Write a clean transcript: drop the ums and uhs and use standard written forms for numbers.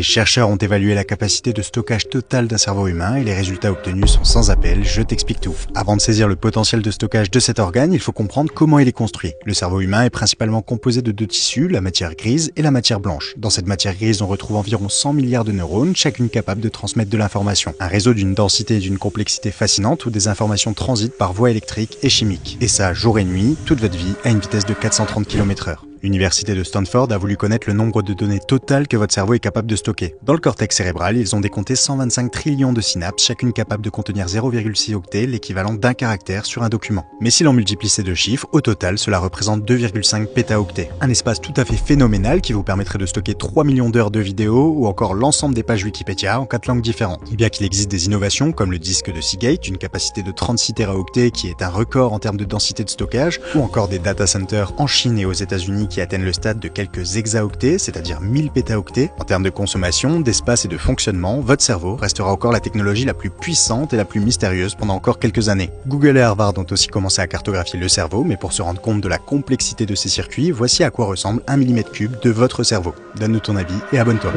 Les chercheurs ont évalué la capacité de stockage totale d'un cerveau humain et les résultats obtenus sont sans appel, je t'explique tout. Avant de saisir le potentiel de stockage de cet organe, il faut comprendre comment il est construit. Le cerveau humain est principalement composé de deux tissus, la matière grise et la matière blanche. Dans cette matière grise, on retrouve environ 100 milliards de neurones, chacune capable de transmettre de l'information. Un réseau d'une densité et d'une complexité fascinante où des informations transitent par voie électrique et chimique. Et ça, jour et nuit, toute votre vie, à une vitesse de 430 km/h. L'université de Stanford a voulu connaître le nombre de données totales que votre cerveau est capable de stocker. Dans le cortex cérébral, ils ont décompté 125 trillions de synapses, chacune capable de contenir 0,6 octets, l'équivalent d'un caractère sur un document. Mais si l'on multiplie ces deux chiffres, au total, cela représente 2,5 pétaoctets. Un espace tout à fait phénoménal qui vous permettrait de stocker 3 millions d'heures de vidéos ou encore l'ensemble des pages Wikipédia en 4 langues différentes. Bien qu'il existe des innovations comme le disque de Seagate, une capacité de 36 téraoctets qui est un record en termes de densité de stockage, ou encore des data centers en Chine et aux États-Unis qui atteignent le stade de quelques hexaoctets, c'est-à-dire 1000 pétaoctets. En termes de consommation, d'espace et de fonctionnement, votre cerveau restera encore la technologie la plus puissante et la plus mystérieuse pendant encore quelques années. Google et Harvard ont aussi commencé à cartographier le cerveau, mais pour se rendre compte de la complexité de ces circuits, voici à quoi ressemble un mm3 de votre cerveau. Donne-nous ton avis et abonne-toi.